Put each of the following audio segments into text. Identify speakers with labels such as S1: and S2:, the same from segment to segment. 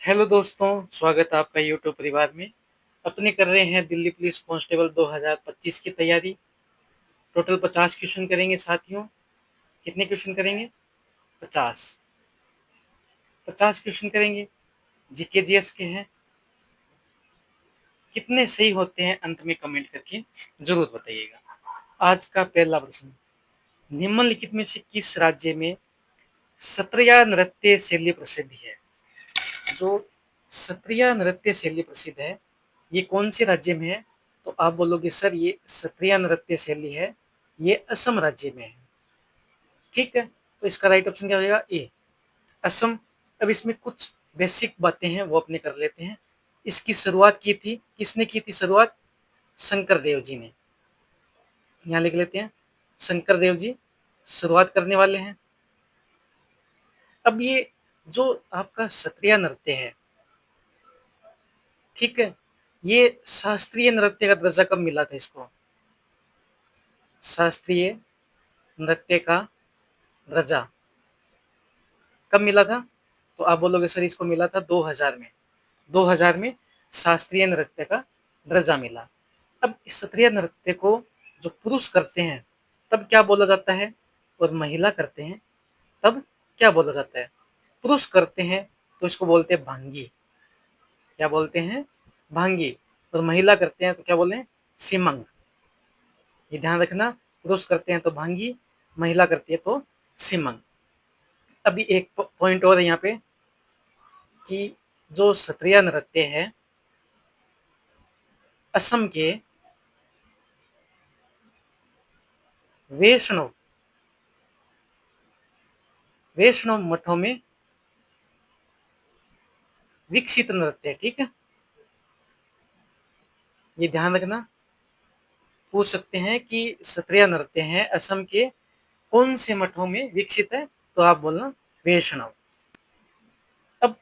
S1: Hello दोस्तों, स्वागत है आपका यूट्यूब परिवार में। अपने कर रहे हैं दिल्ली पुलिस कांस्टेबल 2025 की तैयारी। टोटल 50 क्वेश्चन करेंगे साथियों। कितने क्वेश्चन करेंगे? 50। 50 क्वेश्चन करेंगे। जीके जीएस के हैं। कितने सही होते हैं अंत में कमेंट करके जरूर बताइएगा। आज का पहला प्रश्न, निम्नलिखित में से किस राज्य में सत्रिया नृत्य शैली प्रसिद्ध है? जो सत्रिया नृत्य शैली प्रसिद्ध है, ये कौन से राज्य में है? तो आप बोलोगे सर ये सत्रिया नृत्य शैली है, ये असम राज्य में है। ठीक है, तो इसका राइट ऑप्शन क्या हो जाएगा? ए, असम। अब इसमें कुछ बेसिक बातें हैं वो अपने कर लेते हैं। इसकी शुरुआत की थी, किसने की थी शुरुआत? शंकर देव जी ने। यहाँ लिख लेते हैं, शंकर देव जी शुरुआत करने वाले हैं। अब ये जो आपका सत्रिया नृत्य है, ठीक है, ये शास्त्रीय नृत्य का दर्जा कब मिला था इसको? शास्त्रीय नृत्य का दर्जा कब मिला था? तो आप बोलोगे सर इसको मिला था 2000 में। 2000 में शास्त्रीय नृत्य का दर्जा मिला। अब इस शास्त्रीय नृत्य को जो पुरुष करते हैं तब क्या बोला जाता है, और महिला करते हैं तब क्या बोला जाता है? पुरुष करते हैं तो इसको बोलते हैं भांगी। क्या बोलते हैं? भांगी। और महिला करते हैं तो क्या बोले? सिमंग। ये ध्यान रखना, पुरुष करते हैं तो भांगी, महिला करती है तो सिमंग। अभी एक पॉइंट और है यहाँ पे कि जो सत्रिया नृत्य है, असम के वैष्णव वैष्णव मठों में विकसित नृत्य है। ठीक है, ये ध्यान रखना। पूछ सकते हैं कि सत्रिया नृत्य है असम के कौन से मठों में विकसित है, तो आप बोलना वैष्णव। अब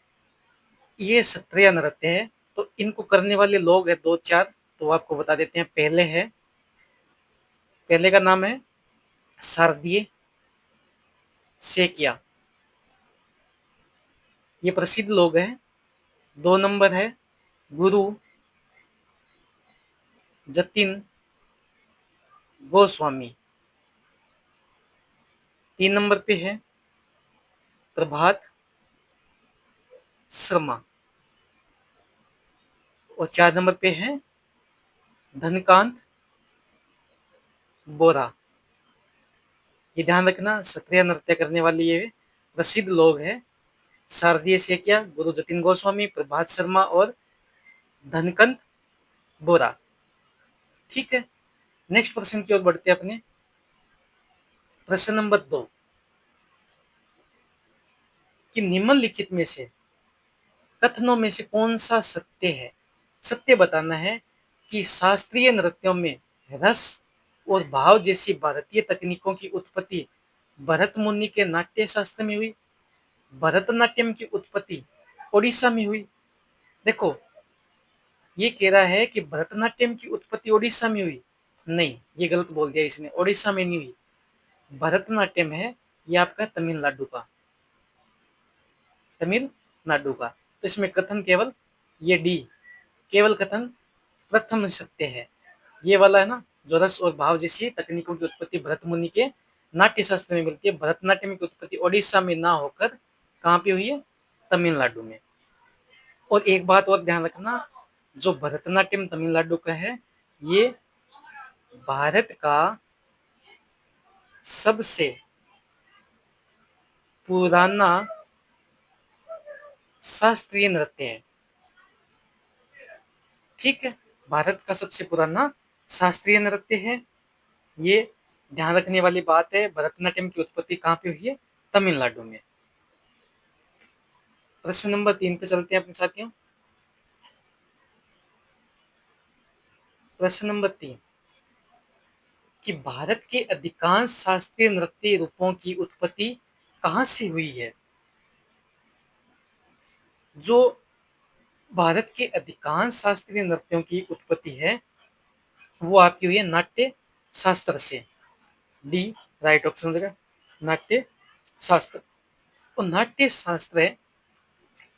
S1: ये सत्रिया नृत्य है, तो इनको करने वाले लोग हैं दो चार, तो आपको बता देते हैं। पहले का नाम है शारदीय सेकिया, ये प्रसिद्ध लोग हैं। 2 नंबर है गुरु जतिन गोस्वामी। 3 नंबर पे है प्रभात शर्मा। और 4 नंबर पे है धनकांत बोरा। ये ध्यान रखना, सत्रिया नृत्य करने वाले ये प्रसिद्ध लोग हैं। शारदीय सेकिया, गुरु जतिन गोस्वामी, प्रभात शर्मा और धनकंत बोरा। ठीक है, नेक्स्ट प्रश्न की ओर बढ़ते हैं अपने। प्रश्न नंबर 2, कि निम्नलिखित में से कथनों में से कौन सा सत्य है? सत्य बताना है कि शास्त्रीय नृत्यों में रस और भाव जैसी भारतीय तकनीकों की उत्पत्ति भरत मुनि के नाट्य शास्त्र में हुई। भरतनाट्यम की उत्पत्ति ओडिशा में हुई। देखो, ये कह रहा है कि भरतनाट्यम की उत्पत्ति ओडिशा में हुई। नहीं, ये गलत बोल दिया इसने, ओडिशा में नहीं हुई। भरतनाट्यम है ये आपका तमिलनाडु का, तमिलनाडु का। तो इसमें कथन केवल ये डी, केवल कथन प्रथम सत्य है। ये वाला है ना, जो रस और भाव जैसी तकनीकों की उत्पत्ति भरत मुनि के नाट्य शास्त्र में मिलती है। भरतनाट्यम की उत्पत्ति ओडिशा में ना होकर कहाँ पे हुई है? तमिलनाडु में। और एक बात और ध्यान रखना, जो भरतनाट्यम तमिलनाडु का है, ये भारत का सबसे पुराना शास्त्रीय नृत्य है। ठीक है, भारत का सबसे पुराना शास्त्रीय नृत्य है। ये ध्यान रखने वाली बात है। भरतनाट्यम की उत्पत्ति कहाँ पे हुई है? तमिलनाडु में। प्रश्न नंबर 3 पे चलते हैं अपने साथियों। प्रश्न नंबर 3, कि भारत के अधिकांश शास्त्रीय नृत्य रूपों की उत्पत्ति कहाँ से हुई है? जो भारत के अधिकांश शास्त्रीय नृत्यों की उत्पत्ति है वो आपकी हुई है नाट्य शास्त्र से। डी राइट ऑप्शन हो जाएगा, नाट्य शास्त्र। और नाट्य शास्त्र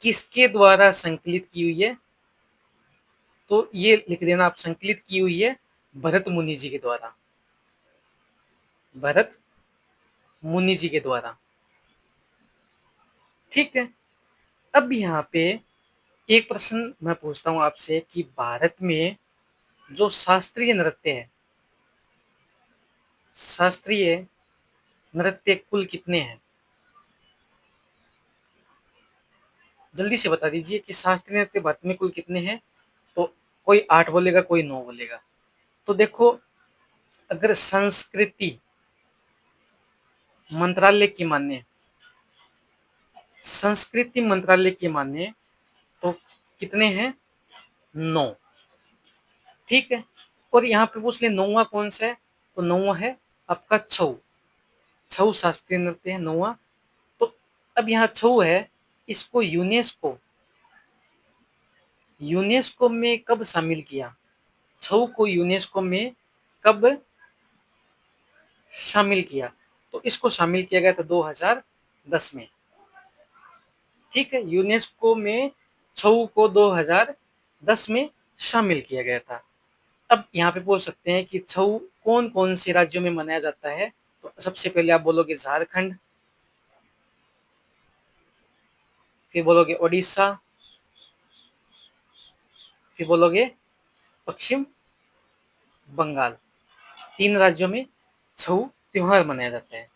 S1: किसके द्वारा संकलित की हुई है? तो ये लिख देना आप, संकलित की हुई है भरत मुनि जी के द्वारा, भरत मुनि जी के द्वारा। ठीक है। अब यहाँ पे एक प्रश्न मैं पूछता हूँ आपसे कि भारत में जो शास्त्रीय नृत्य है, शास्त्रीय नृत्य कुल कितने हैं? जल्दी से बता दीजिए कि शास्त्रीय नृत्य भारत में कुल कितने हैं। तो कोई 8 बोलेगा, कोई 9 बोलेगा। तो देखो, अगर संस्कृति मंत्रालय की माने, संस्कृति मंत्रालय की माने तो कितने हैं? 9। ठीक है। और यहाँ पे पूछ ले नौवां कौन सा है, तो नौवां है आपका छऊ। छऊ शास्त्रीय नृत्य है नौवां। तो अब यहाँ छऊ है, इसको यूनेस्को, यूनेस्को में कब शामिल किया? छऊ को यूनेस्को में कब शामिल किया? तो इसको शामिल किया गया था 2010 में। ठीक है, यूनेस्को में छऊ को 2010 में शामिल किया गया था। अब यहाँ पे बोल सकते हैं कि छऊ कौन कौन से राज्यों में मनाया जाता है। तो सबसे पहले आप बोलोगे झारखंड, फिर बोलोगे ओडिशा, फिर बोलोगे पश्चिम बंगाल। 3 राज्यों में छऊ त्योहार मनाया जाता है।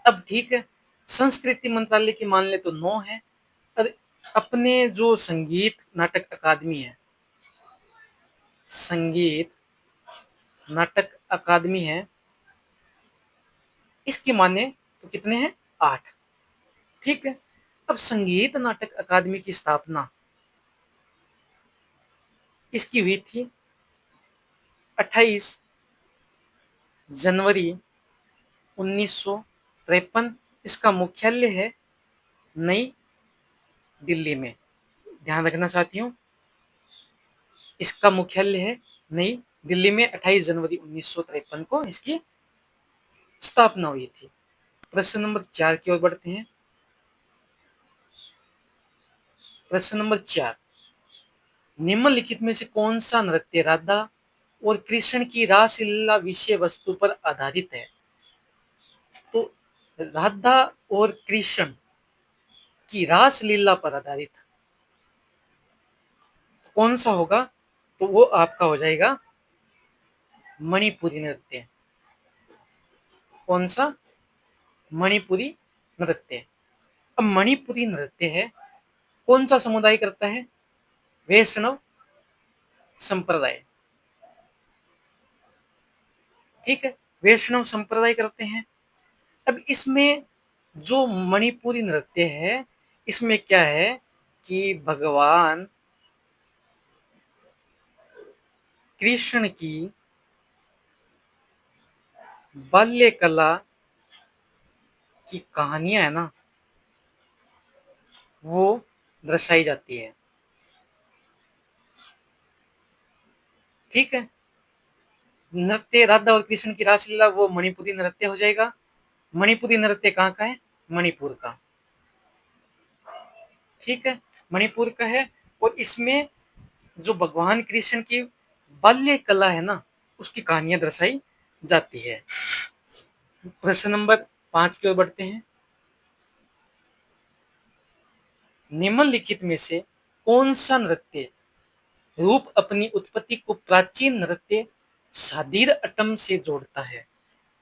S1: अब ठीक है, संस्कृति मंत्रालय की मान ले तो 9 है। और अपने जो संगीत नाटक अकादमी है, संगीत नाटक अकादमी है, इसकी माने तो कितने हैं? 8। ठीक है। अब संगीत नाटक अकादमी की स्थापना इसकी हुई थी 28 जनवरी 1953। इसका मुख्यालय है नई दिल्ली में। ध्यान रखना चाहती हूँ, इसका मुख्यालय है नई दिल्ली में। 28 जनवरी 1953 को इसकी स्थापना हुई थी। प्रश्न नंबर 4 की ओर बढ़ते हैं। प्रश्न नंबर 4, निम्नलिखित में से कौन सा नृत्य राधा और कृष्ण की रासलीला विषय वस्तु पर आधारित है? तो राधा और कृष्ण की रासलीला पर आधारित कौन सा होगा? तो वो आपका हो जाएगा मणिपुरी नृत्य। कौन सा? मणिपुरी नृत्य। अब मणिपुरी नृत्य है, कौन सा समुदाय करता है? वैष्णव संप्रदाय। ठीक है, वैष्णव संप्रदाय करते हैं। अब इसमें जो मणिपुरी नृत्य है, इसमें क्या है कि भगवान कृष्ण की बाल्य कला की कहानियां है ना, वो दर्शाई जाती है। ठीक है, नृत्य राधा और कृष्ण की रासलीला वो मणिपुरी नृत्य हो जाएगा। मणिपुरी नृत्य कहाँ का है? मणिपुर का। ठीक है, मणिपुर का है। और इसमें जो भगवान कृष्ण की बाल्य कला है ना, उसकी कहानियां दर्शाई जाती है। प्रश्न नंबर 5 की ओर बढ़ते हैं। निम्नलिखित में से कौन सा नृत्य रूप अपनी उत्पत्ति को प्राचीन नृत्य सादीर अटम से जोड़ता है?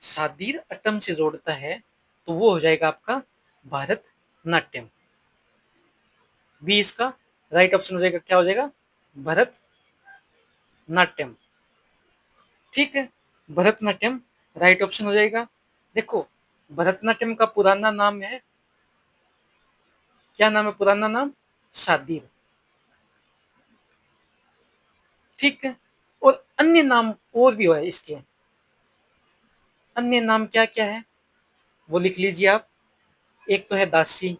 S1: सादीर अटम से जोड़ता है तो वो हो जाएगा आपका भारत नाट्यम। बी इसका राइट ऑप्शन हो जाएगा। क्या हो जाएगा? भरत नाट्यम। ठीक है, भरतनाट्यम राइट ऑप्शन हो जाएगा। देखो, भरतनाट्यम का पुराना नाम है, क्या नाम है पुराना नाम? शादीर। ठीक है, और अन्य नाम और भी है इसके। अन्य नाम क्या क्या है वो लिख लीजिए आप। एक तो है दासी,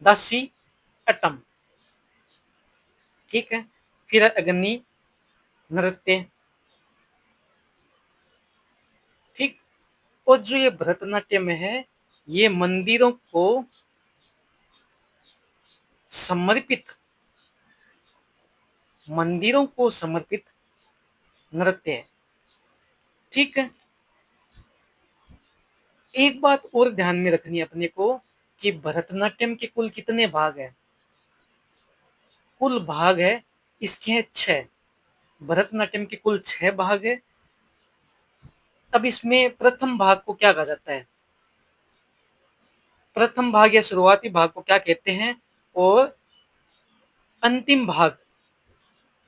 S1: दासी अटम। ठीक है, फिर है अग्नि नृत्य। ठीक, और जो ये भरतनाट्यम है, ये मंदिरों को समर्पित, मंदिरों को समर्पित नृत्य है। ठीक है, एक बात और ध्यान में रखनी है अपने को कि भरतनाट्यम के कुल कितने भाग है? कुल भाग है इसके हैं 6। भरतनाट्यम के कुल 6 भाग है। अब इसमें प्रथम भाग को क्या कहा जाता है? प्रथम भाग या शुरुआती भाग को क्या कहते हैं? और अंतिम भाग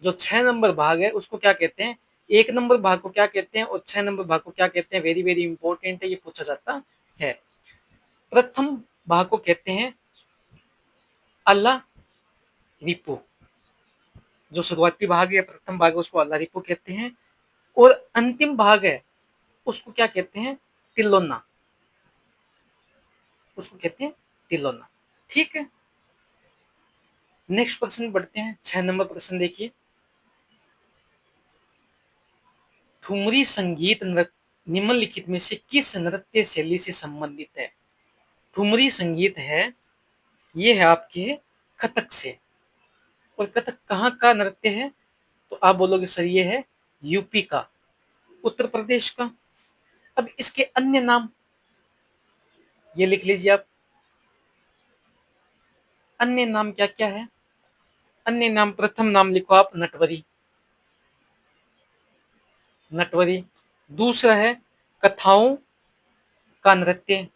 S1: जो 6 नंबर भाग है उसको क्या कहते हैं? 1 नंबर भाग को क्या कहते हैं और 6 नंबर भाग को क्या कहते हैं? वेरी वेरी इंपॉर्टेंट है, ये पूछा जाता है। प्रथम भाग को कहते हैं अल्ला रिपु। जो शुरुआती भाग है, प्रथम भाग है, उसको अल्ला रिपु कहते हैं। और अंतिम भाग है उसको क्या कहते हैं? तिल्लोना। उसको कहते हैं तिल्लोना। ठीक है, नेक्स्ट प्रश्न बढ़ते हैं। 6 नंबर प्रश्न देखिए। ठुमरी संगीत नृत्य निम्नलिखित में से किस नृत्य शैली से संबंधित है? ठुमरी संगीत है, ये है आपके कथक से। और कथक कहाँ का नृत्य है? तो आप बोलोगे सर ये है यूपी का, उत्तर प्रदेश का। अब इसके अन्य नाम ये लिख लीजिए आप। अन्य नाम क्या क्या है? अन्य नाम, प्रथम नाम लिखो आप नटवरी। नटवरी। दूसरा है कथाओं का नृत्य।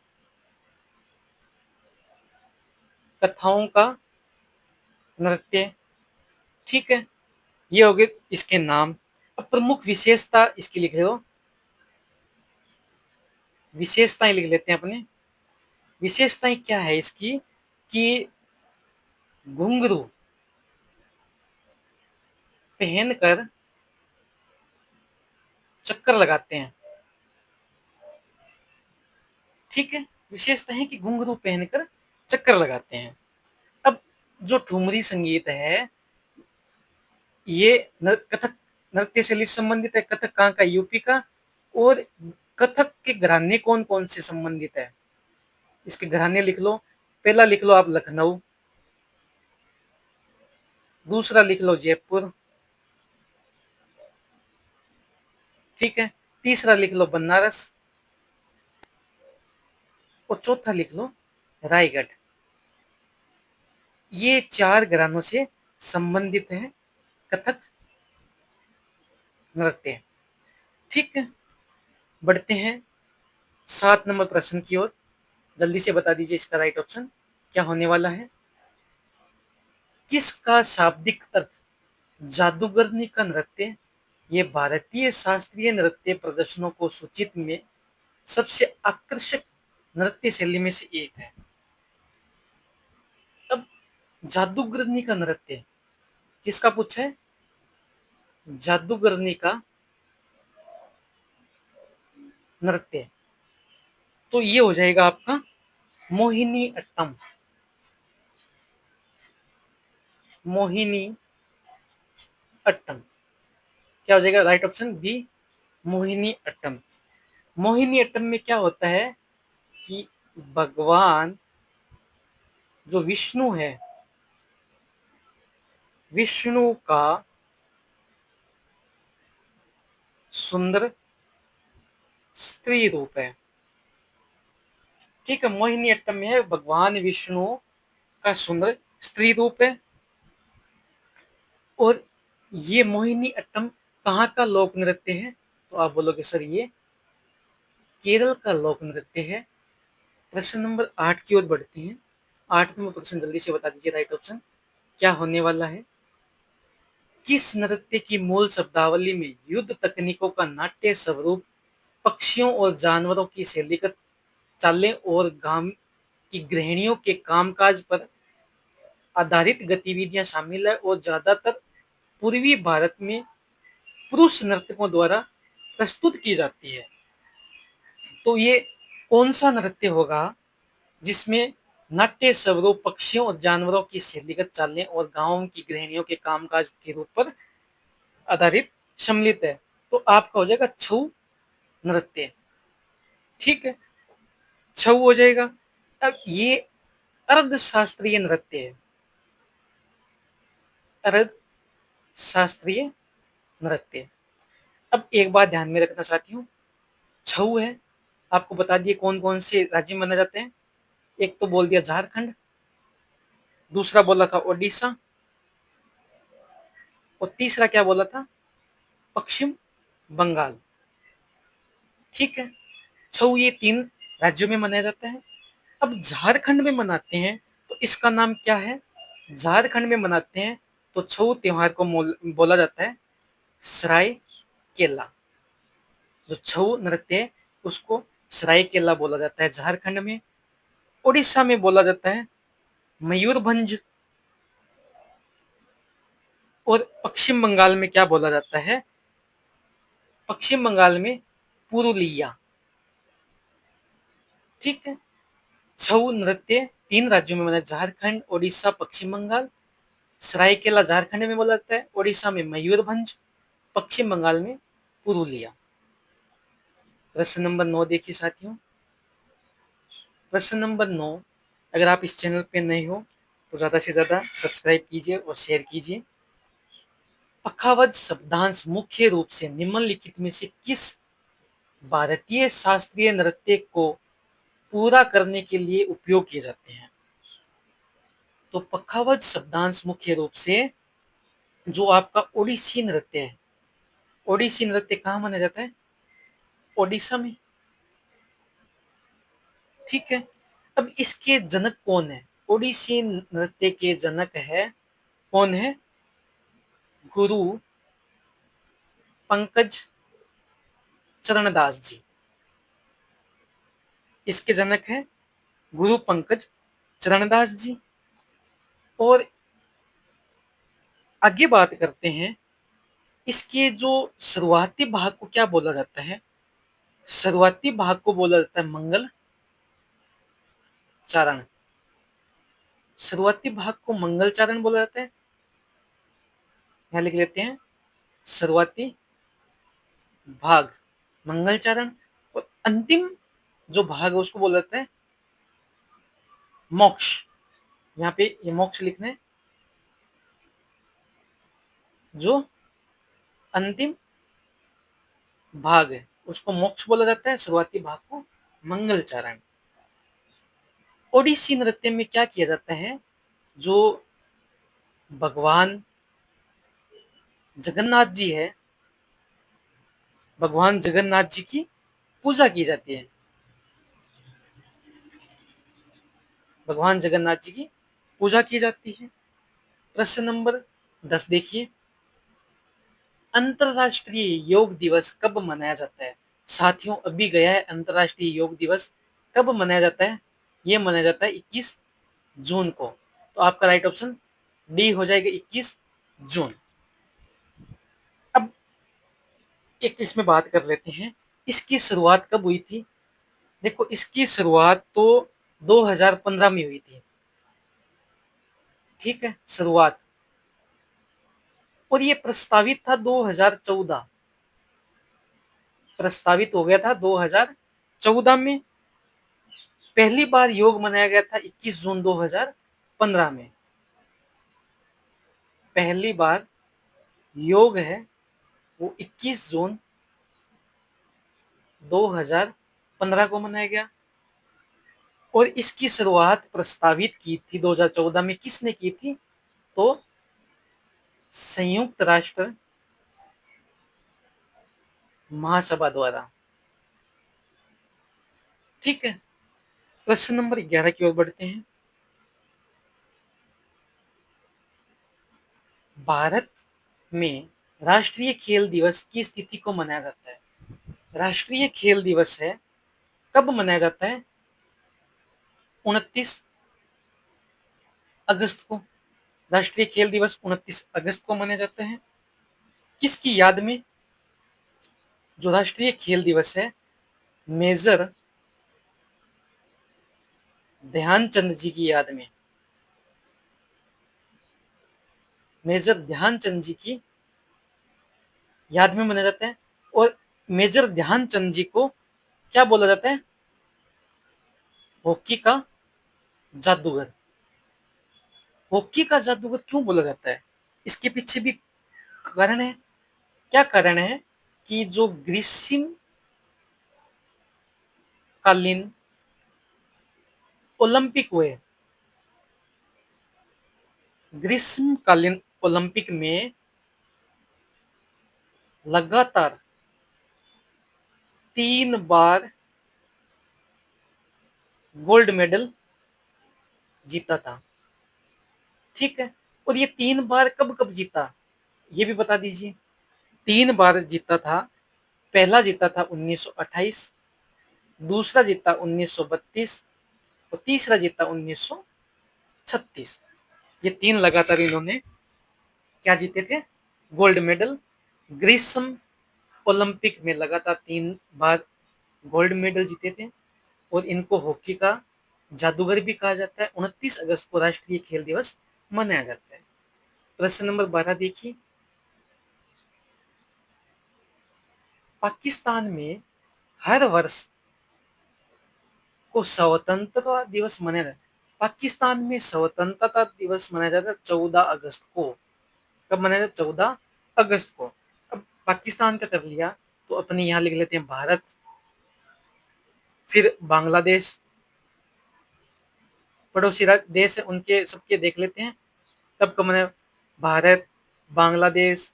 S1: कथाओं का नृत्य। ठीक है, ये हो गए इसके नाम। अब प्रमुख विशेषता इसकी लिख रहे हो, विशेषताएं लिख लेते हैं अपने। विशेषताएं क्या है इसकी कि घुंघरू पहनकर चक्कर लगाते हैं। ठीक है, विशेषता है कि घुंघरू पहनकर चक्कर लगाते हैं। अब जो ठुमरी संगीत है ये कथक नृत्य शैली से संबंधित है। कथक कहाँ का? यूपी का। और कथक के घराने कौन कौन से संबंधित है? इसके घराने लिख लो। पहला लिख लो आप लखनऊ, दूसरा लिख लो जयपुर, ठीक है, तीसरा लिख लो बनारस और चौथा लिख लो रायगढ़। ये 4 घरानों से संबंधित है कथक नृत्य। ठीक है, बढ़ते हैं 7 नंबर प्रश्न की ओर। जल्दी से बता दीजिए इसका राइट ऑप्शन क्या होने वाला है। किसका शाब्दिक अर्थ जादूगरनी का नृत्य? ये भारतीय शास्त्रीय नृत्य प्रदर्शनों को सूचित में सबसे आकर्षक नृत्य शैली में से एक है। अब जादूगरनी का नृत्य किसका पूछा है? जादूगरनी का नृत्य। तो ये हो जाएगा आपका मोहिनी अट्टम। मोहिनी अट्टम क्या हो जाएगा? Right option B, Mohini Attam. Mohini Attam में क्या होता है कि भगवान जो विष्णु है, विष्णु का सुंदर स्त्री रूप है। ठीक है, मोहिनी अट्टम में है भगवान विष्णु का सुंदर स्त्री रूप है। और ये मोहिनी अट्टम कहाँ का लोक नृत्य है? तो आप बोलोगे सर ये केरल का लोक नृत्य है। प्रश्न नंबर 8 की ओर बढ़ते हैं। 8 नंबर प्रश्न जल्दी से बता दीजिए राइट ऑप्शन क्या होने वाला है। किस नृत्य की मूल शब्दावली में युद्ध तकनीकों का नाट्य स्वरूप, पक्षियों और जानवरों की शैलीगत चालें और गांव की गृहिणियों के कामकाज पर आधारित गतिविधियां शामिल है और ज्यादातर पूर्वी भारत में पुरुष नर्तकों द्वारा प्रस्तुत की जाती है? तो ये कौन सा नृत्य होगा जिसमें नाट्य स्वरूप, पक्षियों और जानवरों की शैलीगत चालें और गांवों की गृहिणियों के कामकाज के रूप पर आधारित सम्मिलित है? तो आपका हो जाएगा छऊ नृत्य। ठीक है, छऊ हो जाएगा। अब ये अर्ध शास्त्रीय नृत्य है। अर्ध शास्त्रीय नृत्य। अब एक बात ध्यान में रखना चाहती हूँ, छऊ है, आपको बता दिए कौन कौन से राज्य में मनाए जाते हैं। एक तो बोल दिया झारखंड, दूसरा बोला था ओडिशा, और तीसरा क्या बोला था, पश्चिम बंगाल। ठीक है, छऊ ये 3 राज्यों में मनाया जाता है। अब झारखंड में मनाते हैं तो इसका नाम क्या है, झारखंड में मनाते हैं तो छऊ त्योहार को बोला जाता है सराय केला। जो छऊ नृत्य है उसको सराय केला बोला जाता है झारखंड में। उड़ीसा में बोला जाता है मयूरभंज, और पश्चिम बंगाल में क्या बोला जाता है, पश्चिम बंगाल में पुरुलिया। ठीक है, छऊ नृत्य 3 राज्यों में मनाया, झारखंड, ओडिशा, पश्चिम बंगाल। सरायकेला झारखंड में बोला जाता है, ओडिशा में मयूरभंज, पश्चिम बंगाल में पुरुलिया। प्रश्न नंबर 9 देखिए साथियों। प्रश्न नंबर 9, अगर आप इस चैनल पे नए हो तो ज्यादा से ज्यादा सब्सक्राइब कीजिए और शेयर कीजिए। पखावज शब्दांश मुख्य रूप से निम्नलिखित में से किस भारतीय शास्त्रीय नृत्य को पूरा करने के लिए उपयोग किए जाते हैं। तो पखावज शब्दांश मुख्य रूप से जो आपका ओडिसी नृत्य है, ओडिसी नृत्य कहाँ माना जाता है, ओडिशा में। ठीक है, अब इसके जनक कौन है, ओडिसी नृत्य के जनक है, कौन है, गुरु पंकज चरणदास जी। इसके जनक है गुरु पंकज चरणदास जी। और आगे बात करते हैं, इसके जो शुरुआती भाग को क्या बोला जाता है, शुरुआती भाग को बोला जाता है मंगल चारण। शुरुआती भाग को मंगल चारण बोला जाता है, यहां लिख लेते हैं शुरुआती भाग मंगलचारण। और अंतिम जो भाग है उसको बोला जाता है मोक्ष। यहाँ पे ये मोक्ष लिखना है, जो अंतिम भाग है उसको मोक्ष बोला जाता है, शुरुआती भाग को मंगलचारण। ओडिसी नृत्य में क्या किया जाता है, जो भगवान जगन्नाथ जी है, भगवान जगन्नाथ जी की पूजा की जाती है, भगवान जगन्नाथ जी की पूजा की जाती है। प्रश्न नंबर 10 देखिए, अंतरराष्ट्रीय योग दिवस कब मनाया जाता है। साथियों अभी गया है अंतरराष्ट्रीय योग दिवस, कब मनाया जाता है, यह मनाया जाता है 21 जून को। तो आपका राइट ऑप्शन डी हो जाएगा 21 जून। अब एक इसमें बात कर लेते हैं, इसकी शुरुआत कब हुई थी। देखो इसकी शुरुआत तो 2015 में हुई थी। ठीक है, शुरुआत, और ये प्रस्तावित था 2014, प्रस्तावित हो गया था 2014 में। पहली बार योग मनाया गया था 21 जून 2015 में। पहली बार योग है वो 21 जून 2015 को मनाया गया। और इसकी शुरुआत प्रस्तावित की थी 2014 में, किसने की थी, तो संयुक्त राष्ट्र महासभा द्वारा। ठीक है, प्रश्न नंबर 11 की ओर बढ़ते हैं। भारत में राष्ट्रीय खेल दिवस की स्थिति को मनाया जाता है। राष्ट्रीय खेल दिवस है, कब मनाया जाता है, 29 अगस्त को। राष्ट्रीय खेल दिवस 29 अगस्त को मनाया जाता है, किसकी याद में, जो राष्ट्रीय खेल दिवस है मेजर ध्यानचंद जी की याद में, मेजर ध्यानचंद जी की याद में मनाया जाता है। और मेजर ध्यानचंद जी को क्या बोला जाता है, हॉकी का जादूगर। हॉकी का जादूगर क्यों बोला जाता है, इसके पीछे भी कारण है। क्या कारण है कि जो ग्रीष्मकालीन ओलंपिक हुए, ग्रीष्मकालीन ओलंपिक में लगातार 3 बार गोल्ड मेडल जीता था। ठीक है, और ये 3 बार कब कब जीता, ये भी बता दीजिए। 3 बार जीता था। पहला जीता था 1928, दूसरा जीता 1932 और तीसरा जीता 1936। ये 3 लगातार इन्होंने क्या जीते थे, गोल्ड मेडल। ग्रीष्म ओलंपिक में लगातार 3 बार गोल्ड मेडल जीते थे। और इनको हॉकी का जादूगर भी कहा जाता है। 29 अगस्त को राष्ट्रीय खेल दिवस मनाया जाता है। प्रश्न नंबर 12 देखिए। पाकिस्तान में हर वर्ष को स्वतंत्रता दिवस मनाया जाता है। पाकिस्तान में स्वतंत्रता दिवस मनाया जाता है 14 अगस्त को। कब मनाया जाता है? 14 अगस्त को। अब पाकिस्तान का कर लिया, तो अपने यहाँ लिख लेते हैं भारत, फिर बांग्लादेश, पड़ोसी देश है उनके सबके देख लेते हैं। कब कब मनाया? भारत, बांग्लादेश,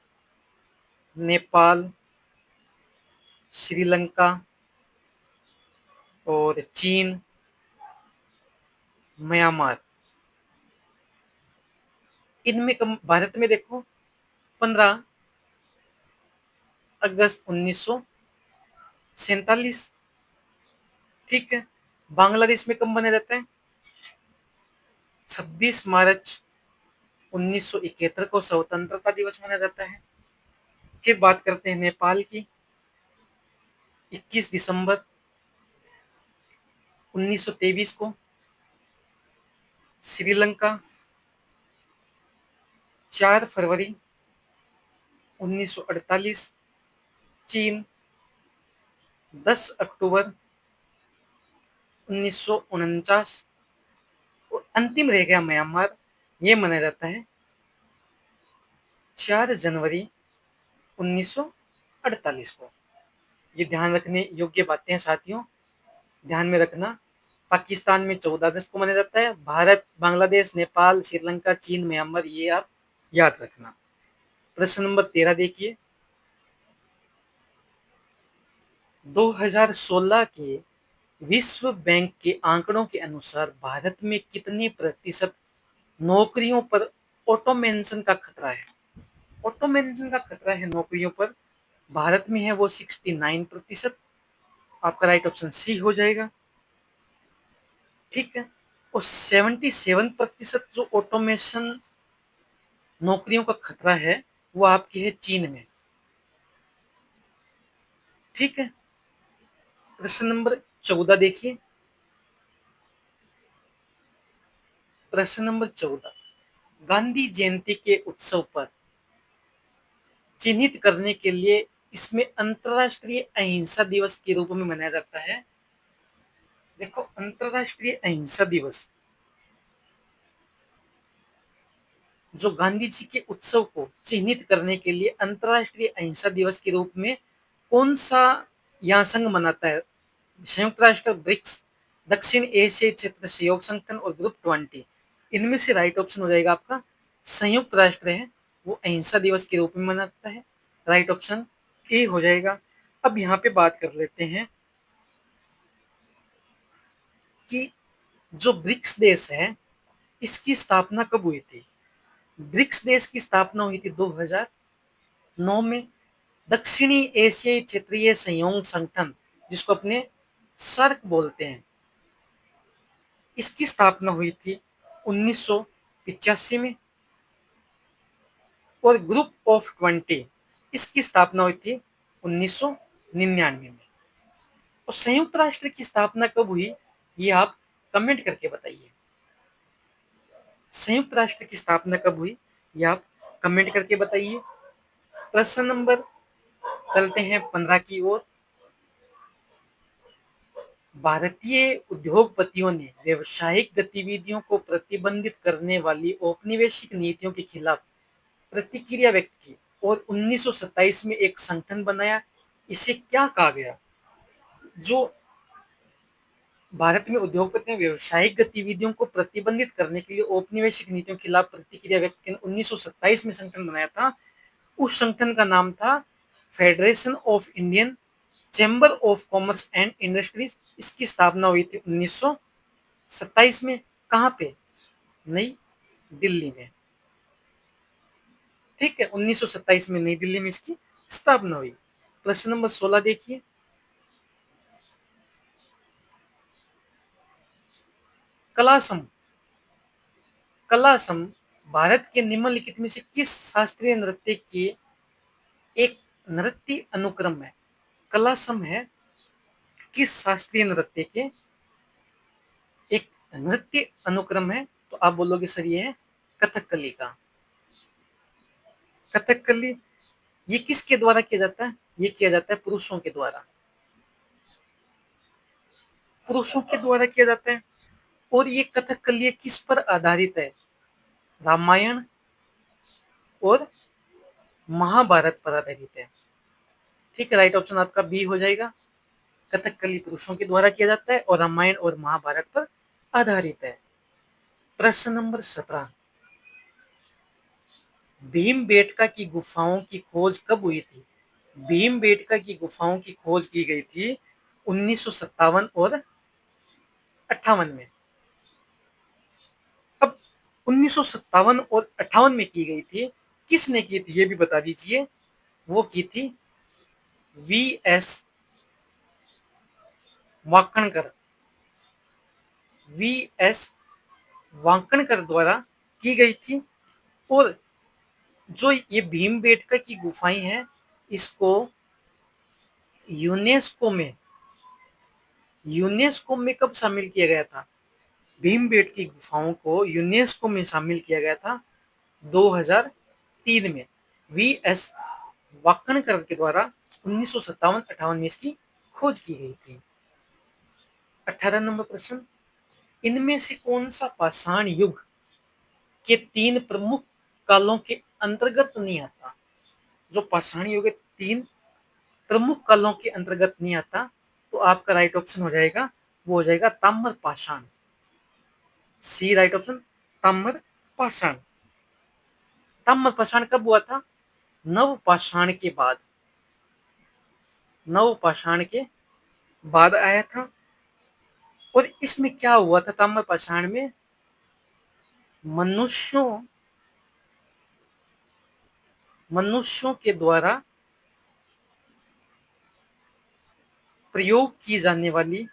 S1: नेपाल, श्रीलंका और चीन, म्यांमार। इनमें कम, भारत में देखो 15 अगस्त 1947। ठीक है। बांग्लादेश में कब मनाया जाता है? 26 मार्च 1971 को स्वतंत्रता दिवस मनाया जाता है। फिर बात करते हैं नेपाल की। 21 दिसंबर 1923 को। श्रीलंका 4 फरवरी 1948। चीन 10 अक्टूबर 1949। और अंतिम रह गया म्यांमार। ये मनाया जाता है 4 जनवरी 1948 को। ये ध्यान रखने योग्य बातें हैं साथियों, ध्यान में रखना। पाकिस्तान में 14 अगस्त को मनाया जाता है। भारत, बांग्लादेश, नेपाल, श्रीलंका, चीन, म्यांमार, ये आप याद रखना। प्रश्न नंबर 13 देखिए। 2016 के विश्व बैंक के आंकड़ों के अनुसार भारत में कितने प्रतिशत नौकरियों पर ऑटोमेशन का खतरा है? ऑटोमेशन का खतरा है नौकरियों पर, भारत में है वो 69%। आपका राइट ऑप्शन सी हो जाएगा। ठीक है। और 77% जो ऑटोमेशन नौकरियों का खतरा है वो आपकी है चीन में। ठीक है। प्रश्न नंबर 14 देखिए। प्रश्न नंबर 14, गांधी जयंती के उत्सव पर चिन्हित करने के लिए इसमें अंतरराष्ट्रीय अहिंसा दिवस के रूप में मनाया जाता है। देखो, अंतरराष्ट्रीय अहिंसा दिवस जो गांधी जी के उत्सव को चिन्हित करने के लिए अंतरराष्ट्रीय अहिंसा दिवस के रूप में कौन सा यहाँ संघ मनाता है? संयुक्त राष्ट्र, ब्रिक्स, दक्षिण एशियाई क्षेत्र सहयोग संगठन और ग्रुप 20। इनमें से राइट ऑप्शन हो जाएगा आपका संयुक्त राष्ट्र है, वो अहिंसा दिवस के रूप में मनाता है। राइट ऑप्शन ए हो जाएगा। अब यहाँ पे बात कर लेते हैं कि जो ब्रिक्स देश है इसकी स्थापना कब हुई थी? ब्रिक्स देश की स्थापना हुई थी 2009 में। दक्षिणी एशियाई क्षेत्रीय सहयोग संगठन, जिसको अपने सर्क बोलते हैं, इसकी स्थापना हुई थी 1985 में। और ग्रुप ऑफ 20, इसकी स्थापना हुई थी 1999 में। और संयुक्त राष्ट्र की स्थापना कब हुई, ये आप कमेंट करके बताइए। संयुक्त राष्ट्र की स्थापना कब हुई, ये आप कमेंट करके बताइए। प्रश्न नंबर, चलते हैं 15 की ओर। भारतीय उद्योगपतियों ने व्यवसायिक गतिविधियों को प्रतिबंधित करने वाली औपनिवेशिक नीतियों के खिलाफ प्रतिक्रिया व्यक्त की और 1927 में एक संगठन बनाया। इसे क्या कहा गया? जो भारत में उद्योगपतियों व्यावसायिक गतिविधियों को प्रतिबंधित करने के लिए औपनिवेशिक नीतियों के खिलाफ प्रतिक्रिया व्यक्त की 1927 में संगठन बनाया था, उस संगठन का नाम था federation of Indian chamber of commerce and industries. इसकी स्थापना हुई थी 1927 में। कहाँ पे? नई दिल्ली में। ठीक है, 1927 में नई दिल्ली में इसकी स्थापना हुई। प्रश्न नंबर 16 देखिए। कला सम कला सम भारत के निम्नलिखित में से किस शास्त्रीय नृत्य के एक नृत्य अनुक्रम है? कला सम है किस शास्त्रीय नृत्य के एक नृत्य अनुक्रम है? तो आप बोलोगे सर ये है कथकली का। कथकली ये किसके द्वारा किया जाता है? ये किया जाता है पुरुषों के द्वारा। पुरुषों के द्वारा किया जाता है। और ये कथकली किस पर आधारित है? रामायण और महाभारत पर आधारित है। ठीक है, राइट ऑप्शन आपका बी हो जाएगा। कथकली पुरुषों के द्वारा किया जाता है और रामायण और महाभारत पर आधारित है। प्रश्न नंबर 17। भीमबेटका की गुफाओं की खोज कब हुई थी? भीमबेटका की गुफाओं की खोज की गई थी 1957 और 58 में। अब 1957 और 58 में की गई थी, किसने की थी ये भी बता दीजिए। वो की थी V S Wakankar. V S Wakankar द्वारा की गई थी। और जो ये भीमबेटका की गुफाएं हैं, इसको यूनेस्को में कब शामिल किया गया था? भीमबेटका की गुफाओं को यूनेस्को में शामिल किया गया था 2003 में। वी एस वाकणकर के द्वारा 1957-58 में इसकी खोज की गई थी। 18 नंबर प्रश्न। इनमें से कौन सा पाषाण युग के 3 प्रमुख कालों के अंतर्गत नहीं आता? जो पाषाण युग के 3 प्रमुख कालों के अंतर्गत नहीं आता, तो आपका राइट ऑप्शन हो जाएगा, वो हो जाएगा ताम्र पाषाण। सी राइट ऑप्शन, ताम्र पाषाण। ताम्र पाषाण कब हुआ था? नव पाषाण के बाद। नव पाषाण के बाद आया था। और इसमें क्या हुआ था ताम्र पाषाण में? मनुष्यों के द्वारा प्रयोग की जाने वाली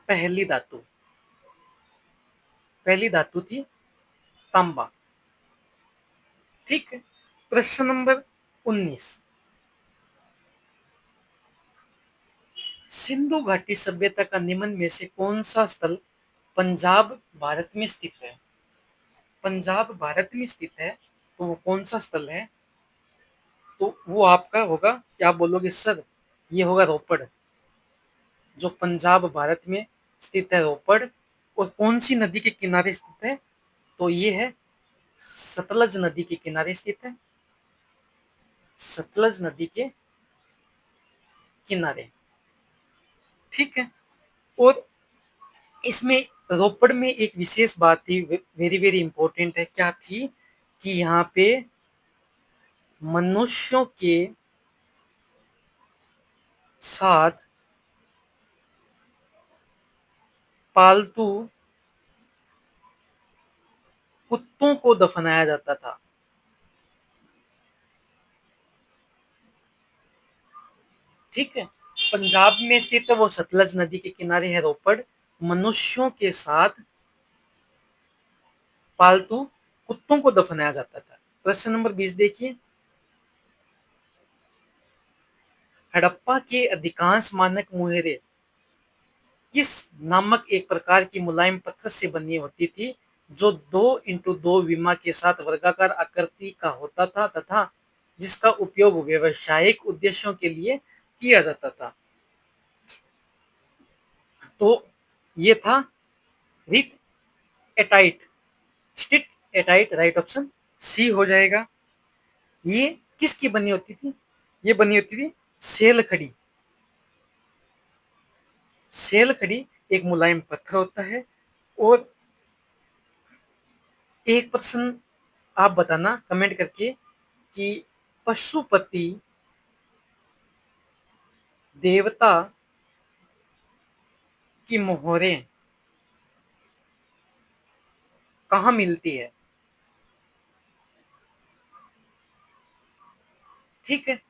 S1: पहली धातु थी तांबा। ठीक है। प्रश्न नंबर 19। सिंधु घाटी सभ्यता का निम्न में से कौन सा स्थल पंजाब भारत में स्थित है? पंजाब भारत में स्थित है, तो वो कौन सा स्थल है? तो वो आपका होगा, क्या बोलोगे सर? ये होगा रोपड़। जो पंजाब भारत में स्थित है रोपड़। और कौन सी नदी के किनारे स्थित है? तो ये है सतलज नदी के किनारे स्थित है। सतलज नदी के किनारे। ठीक है। और इसमें रोपड़ में एक विशेष बात थी, वेरी वेरी इंपॉर्टेंट है। क्या थी? कि यहाँ पे मनुष्यों के साथ पालतू कुत्तों को दफनाया जाता था। ठीक है। पंजाब में स्थित है, वो सतलज नदी के किनारे है रोपड़। मनुष्यों के साथ पालतू कुत्तों को दफनाया जाता था। प्रश्न नंबर 20 देखिए। हड़प्पा के अधिकांश मानक मुहावरे किस नामक एक प्रकार की मुलायम पत्थर से बनी होती थी, जो 2x2 विमा के साथ वर्गाकार आकृति का होता था तथा जिसका उपयोग व्यावसायिक उद्देश्यों के लिए किया जाता था? तो ये था रिट एटाइट, स्टिट एटाइट, राइट ऑप्शन सी हो जाएगा। ये किसकी बनी होती थी? ये बनी होती थी सेल खड़ी। सेल खड़ी एक मुलायम पत्थर होता है। और एक प्रश्न आप बताना कमेंट करके कि पशुपति देवता की मोहरें कहाँ मिलती है? ठीक है,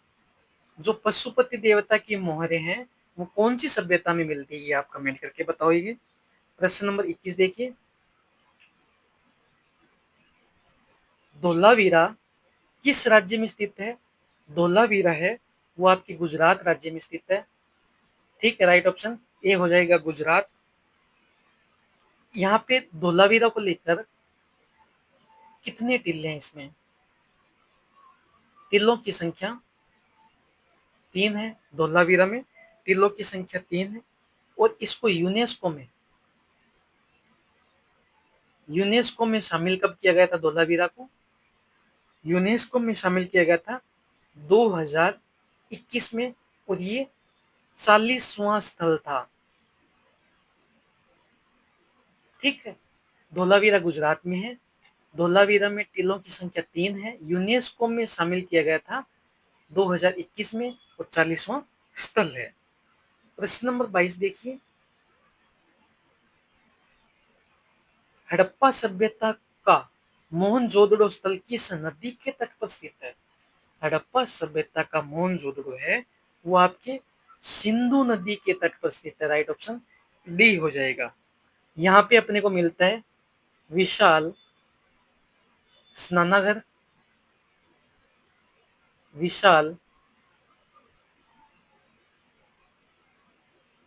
S1: जो पशुपति देवता की मोहरें हैं वो कौन सी सभ्यता में मिलती है, ये आप कमेंट करके बताओगे। प्रश्न नंबर 21 देखिए, धोलावीरा किस राज्य में स्थित है? धोलावीरा है वो आपकी गुजरात राज्य में स्थित है। ठीक है, राइट ऑप्शन ए हो जाएगा गुजरात। यहाँ पे धोलावीरा को लेकर कितने टिल्ले हैं? इसमें टिल्लों की संख्या 3 है। धोलावीरा में टिल्लों की संख्या 3 है। और इसको यूनेस्को में शामिल कब किया गया था? धोलावीरा को यूनेस्को में शामिल किया गया था 2021 में। और ये 40वां स्थल था। ठीक है, धोलावीरा गुजरात में है। धोलावीरा में टिल्लों की संख्या 3 है। यूनेस्को में शामिल किया गया था 2021 में और 40वां स्थल है। प्रश्न नंबर 22 देखिए, हड़प्पा सभ्यता का मोहनजोदड़ो स्थल किस नदी के तट पर स्थित है? हड़प्पा सभ्यता का मोहनजोदड़ो है वो आपके सिंधु नदी के तट पर स्थित है। राइट ऑप्शन डी हो जाएगा। यहाँ पे अपने को मिलता है विशाल स्नानागार, विशाल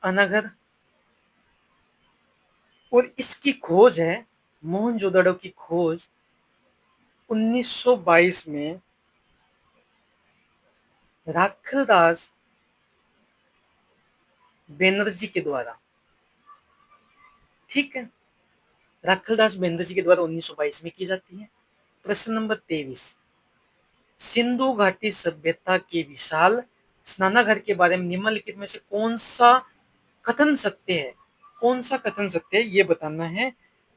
S1: अनागर। और इसकी खोज है, मोहनजोदड़ो की खोज 1922 में राखलदास बनर्जी के द्वारा। ठीक है, राखलदास बनर्जी के द्वारा 1922 में की जाती है। प्रश्न नंबर 23, सिंधु घाटी सभ्यता के विशाल स्नानागार के बारे में निम्नलिखित में से कौन सा कथन सत्य है? कौन सा कथन सत्य है ये बताना है।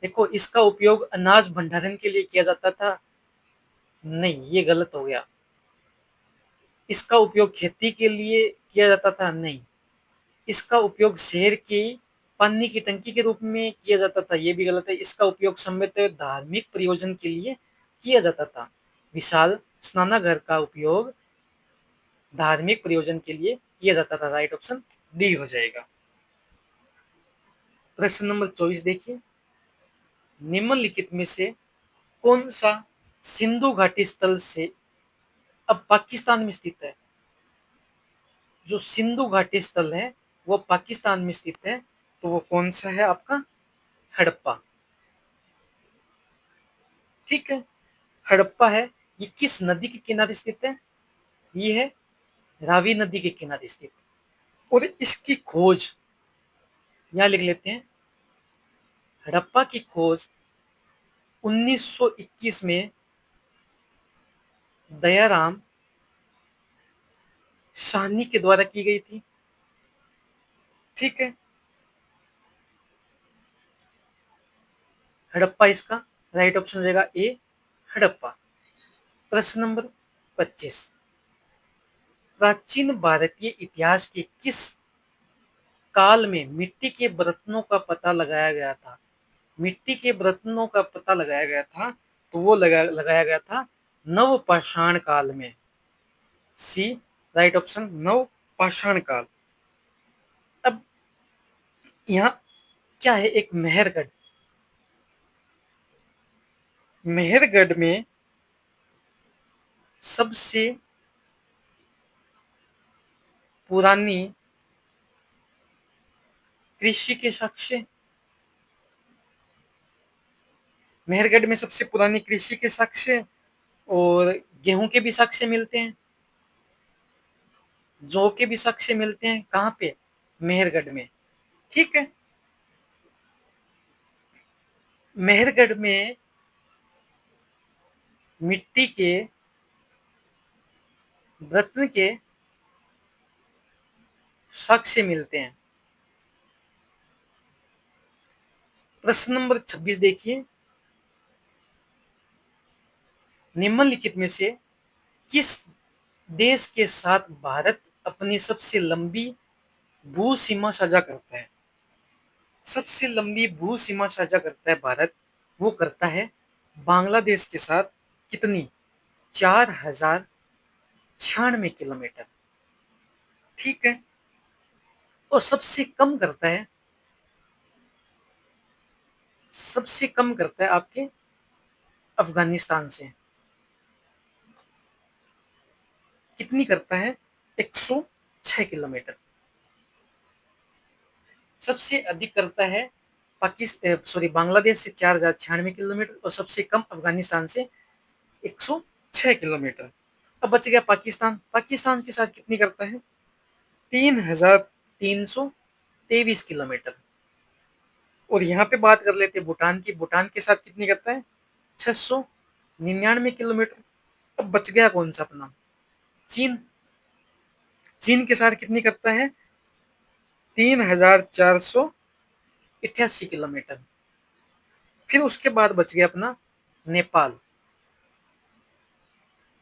S1: देखो, इसका उपयोग अनाज भंडारण के लिए किया जाता था, नहीं ये गलत हो गया। इसका उपयोग खेती के लिए किया जाता था, नहीं। इसका उपयोग शहर की पानी की टंकी के रूप में किया जाता था, ये भी गलत है। इसका उपयोग संभवतः धार्मिक प्रयोजन के लिए किया जाता था। विशाल स्नानागार का उपयोग धार्मिक प्रयोजन के लिए किया जाता था। राइट ऑप्शन डी हो जाएगा। प्रश्न नंबर 24 देखिए, निम्नलिखित में से कौन सा सिंधु घाटी स्थल से अब पाकिस्तान में स्थित है? जो सिंधु घाटी स्थल है वो पाकिस्तान में स्थित है, तो वो कौन सा है आपका? हड़प्पा। ठीक है, हड़प्पा है। ये किस नदी के किनारे स्थित है? ये है रावी नदी के किनारे स्थित। और इसकी खोज यहां लिख लेते हैं, हड़प्पा की खोज 1921 में दयाराम साहनी के द्वारा की गई थी। ठीक है, हड़प्पा इसका राइट ऑप्शन हो जाएगा ए, हड़प्पा। प्रश्न नंबर 25, प्राचीन भारतीय इतिहास के किस काल में मिट्टी के बर्तनों का पता लगाया गया था? मिट्टी के बर्तनों का पता लगाया गया था, तो वो लगाया गया था नवपाषाण काल में। सी राइट ऑप्शन, नवपाषाण काल। अब यहाँ क्या है, एक मेहरगढ़। मेहरगढ़ में सबसे पुरानी कृषि के साक्ष्य, मेहरगढ़ में सबसे पुरानी कृषि के साक्ष्य और गेहूं के भी साक्ष्य मिलते हैं, जौ के भी साक्ष्य मिलते हैं। कहाँ पे? मेहरगढ़ में। ठीक है, मेहरगढ़ में मिट्टी के रत्न के साक्ष्य मिलते हैं। प्रश्न नंबर 26 देखिए, निम्नलिखित में से किस देश के साथ भारत अपनी सबसे लंबी भू सीमा साझा करता है? सबसे लंबी भू सीमा साझा करता है भारत, वो करता है बांग्लादेश के साथ। कितनी? 4096 किलोमीटर। ठीक है। और सबसे कम करता है आपके अफगानिस्तान से। कितनी करता है? 106 किलोमीटर। सबसे अधिक करता है बांग्लादेश से 4096 किलोमीटर, और सबसे कम अफगानिस्तान से 106 किलोमीटर। अब बच गया पाकिस्तान। पाकिस्तान के साथ कितनी करता है? 3323 किलोमीटर। और यहाँ पे बात कर लेते हैं भूटान की। भूटान के साथ कितनी करता है? 699 किलोमीटर। अब बच गया कौन सा अपना? चीन। चीन के साथ कितनी करता है? 3488 किलोमीटर। फिर उसके बाद बच गया अपना नेपाल।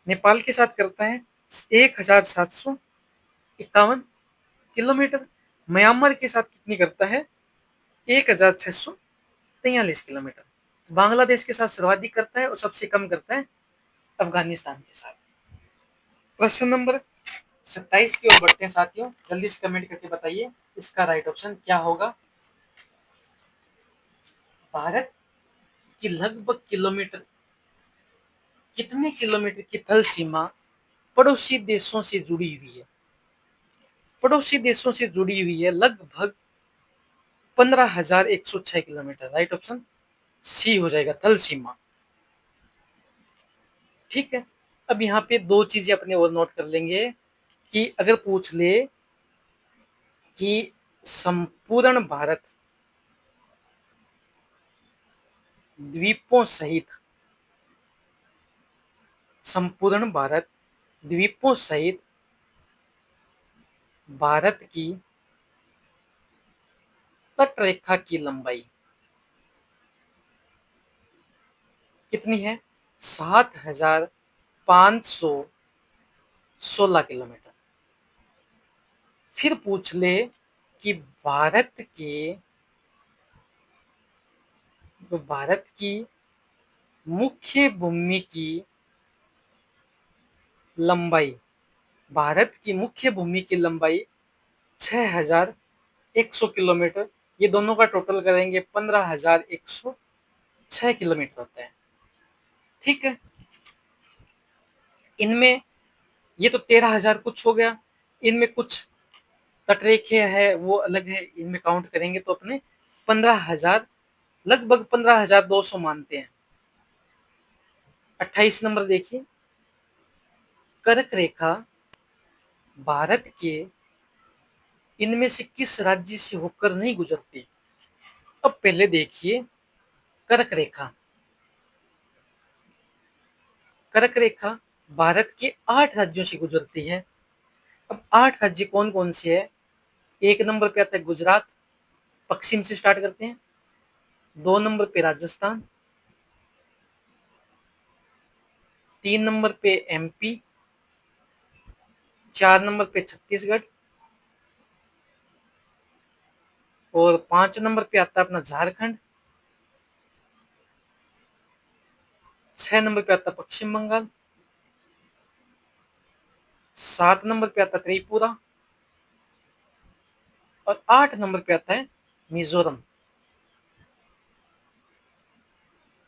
S1: नेपाल के साथ करता है 1751 किलोमीटर। म्यांमार के साथ कितनी करता है? 1643 किलोमीटर। बांग्लादेश के साथ सर्वाधिक करता है और सबसे कम करता है अफगानिस्तान के साथ। प्रश्न नंबर 27 की ओर बढ़ते हैं साथियों, जल्दी से कमेंट करके बताइए इसका राइट ऑप्शन क्या होगा। भारत की लगभग कितने किलोमीटर की थल सीमा पड़ोसी देशों से जुड़ी हुई है? पड़ोसी देशों से जुड़ी हुई है लगभग 15,106 किलोमीटर। राइट ऑप्शन सी हो जाएगा, थल सीमा। ठीक है। अब यहाँ पे दो चीजें अपने और नोट कर लेंगे कि अगर पूछ ले कि संपूर्ण भारत द्वीपों सहित संपूर्ण भारत द्वीपों सहित भारत की तट रेखा की लंबाई कितनी है? 7516 किलोमीटर। फिर पूछ ले कि भारत की मुख्य भूमि की लंबाई भारत की मुख्य भूमि की लंबाई 6100 किलोमीटर। ये दोनों का टोटल करेंगे 15,106 किलोमीटर होता है। ठीक है। इनमें ये तो 13,000 कुछ हो गया। इनमें कुछ तटरेखे है वो अलग है, इनमें काउंट करेंगे तो अपने 15,000, लगभग 15,200 मानते हैं। 28 नंबर देखिए, कर्क रेखा भारत के इनमें से किस राज्य से होकर नहीं गुजरती? अब पहले देखिए, कर्क रेखा कर्क रेखा भारत के 8 राज्यों से गुजरती है। अब 8 राज्य कौन कौन से है? एक नंबर पे आता है गुजरात, पश्चिम से स्टार्ट करते हैं। 2 नंबर पे राजस्थान, 3 नंबर पे एमपी, 4 नंबर पे छत्तीसगढ़, और 5 नंबर पे आता है अपना झारखंड, 6 नंबर पे आता है पश्चिम बंगाल, 7 नंबर पे आता है त्रिपुरा, और 8 नंबर पे आता है मिजोरम।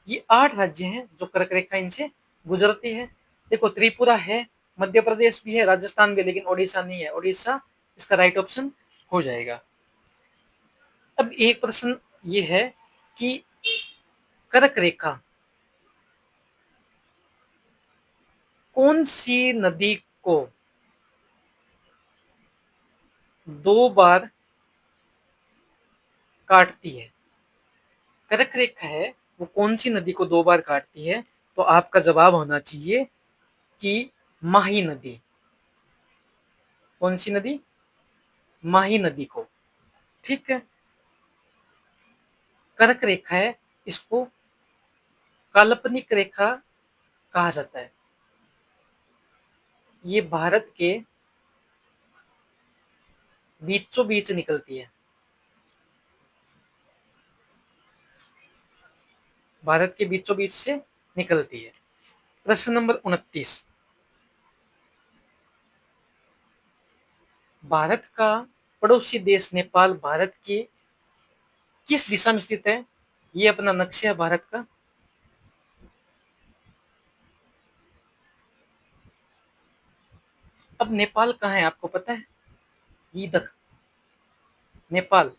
S1: ये 8 राज्य हैं जो कर्क रेखा इनसे गुजरती है। देखो, त्रिपुरा है, मध्य प्रदेश भी है, राजस्थान भी है, लेकिन ओडिशा नहीं है। ओडिशा इसका राइट ऑप्शन हो जाएगा। अब एक प्रश्न ये है कि कर्क रेखा कौन सी नदी को 2 बार काटती है? कर्क रेखा है वो कौन सी नदी को 2 बार काटती है? तो आपका जवाब होना चाहिए कि माही नदी। कौन सी नदी? माही नदी को। ठीक है। कर्क रेखा है, इसको काल्पनिक रेखा कहा जाता है। ये भारत के बीचों बीच निकलती है। भारत के बीचों बीच से निकलती है। प्रश्न नंबर 29। भारत का पड़ोसी देश नेपाल भारत के किस दिशा में स्थित है? ये अपना नक्शा है भारत का। अब नेपाल कहाँ है आपको पता है? इधर नेपाल।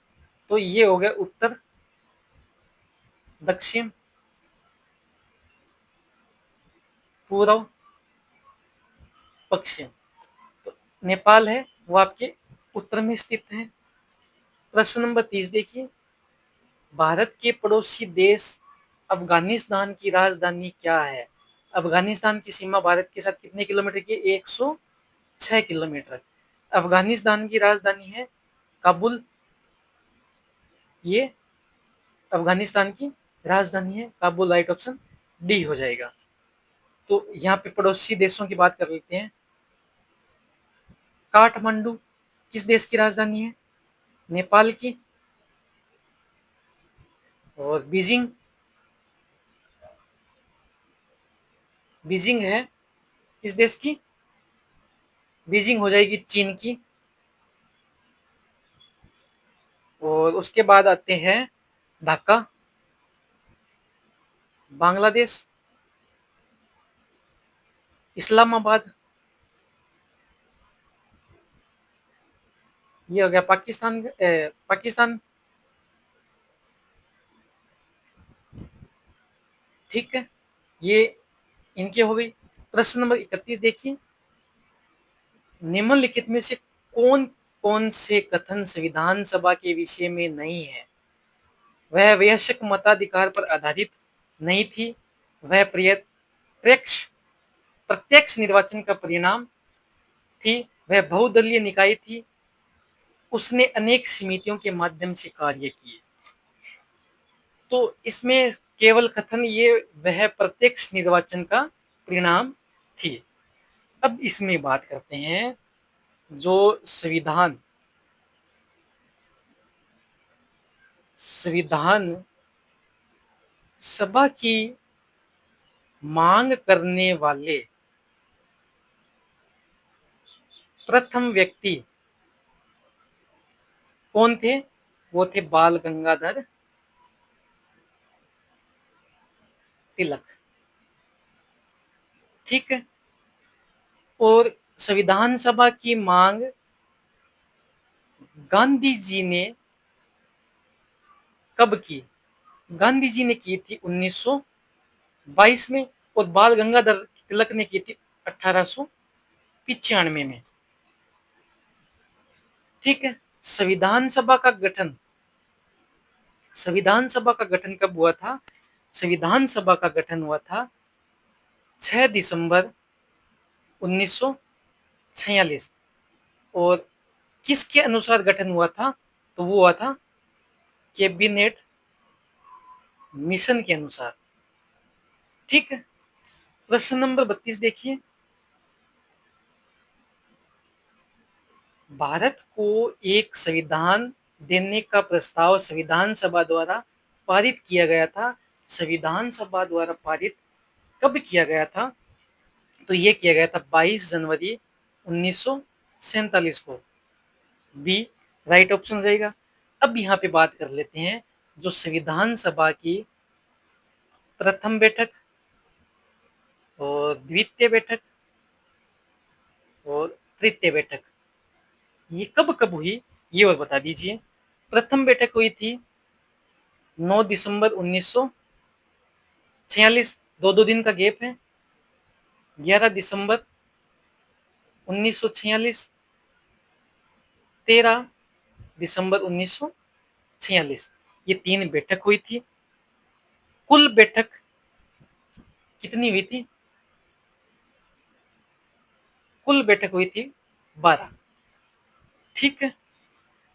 S1: तो ये हो गया उत्तर, दक्षिण, पूर्व, पश्चिम। तो नेपाल है वो आपके उत्तर में स्थित है। प्रश्न नंबर 30 देखिए, भारत के पड़ोसी देश अफगानिस्तान की राजधानी क्या है? अफगानिस्तान की सीमा भारत के साथ कितने किलोमीटर की? 106 किलोमीटर। अफगानिस्तान की राजधानी है काबुल। ये अफगानिस्तान की राजधानी है काबुल। राइट ऑप्शन डी हो जाएगा। तो यहाँ पे पड़ोसी देशों की बात कर लेते हैं। काठमांडू किस देश की राजधानी है? नेपाल की। और बीजिंग, बीजिंग है किस देश की? बीजिंग हो जाएगी चीन की। और उसके बाद आते हैं ढाका, बांग्लादेश। इस्लामाबाद, ये हो गया पाकिस्तान। पाकिस्तान। ठीक है, ये इनकी हो गई। प्रश्न नंबर 31 देखिए, निम्नलिखित में से कौन कौन से कथन संविधान सभा के विषय में नहीं है? वह वयस्क मताधिकार पर आधारित नहीं थी। वह प्रत्यक्ष प्रत्यक्ष निर्वाचन का परिणाम थी। वह बहुदलीय निकाय थी। उसने अनेक समितियों के माध्यम से कार्य किए। तो इसमें केवल कथन ये वह प्रत्यक्ष निर्वाचन का परिणाम थी। अब इसमें बात करते हैं जो संविधान संविधान सभा की मांग करने वाले प्रथम व्यक्ति कौन थे? वो थे बाल गंगाधर तिलक। ठीक है। और संविधान सभा की मांग गांधी जी ने कब की? गांधी जी ने की थी 1922 में। और बाल गंगाधर तिलक ने की थी 1895 में। ठीक है। संविधान सभा का गठन संविधान सभा का गठन कब हुआ था? संविधान सभा का गठन हुआ था 6 दिसंबर 1946। और किसके अनुसार गठन हुआ था? तो वो हुआ था कैबिनेट मिशन के अनुसार। ठीक है। प्रश्न नंबर 32 देखिए, भारत को एक संविधान देने का प्रस्ताव संविधान सभा द्वारा पारित किया गया था। संविधान सभा द्वारा पारित कब किया गया था? तो ये किया गया था 22 जनवरी 1947 को। बी राइट ऑप्शन रहेगा। अब यहाँ पे बात कर लेते हैं जो संविधान सभा की प्रथम बैठक और द्वितीय बैठक और तृतीय बैठक ये कब कब हुई, ये और बता दीजिए। प्रथम बैठक हुई थी 9 दिसंबर 1946। दो दिन का गैप है। 11 दिसंबर 1946, 13 दिसंबर 1946, ये 3 बैठक हुई थी। कुल बैठक कितनी हुई थी? कुल बैठक हुई थी 12। ठीक है।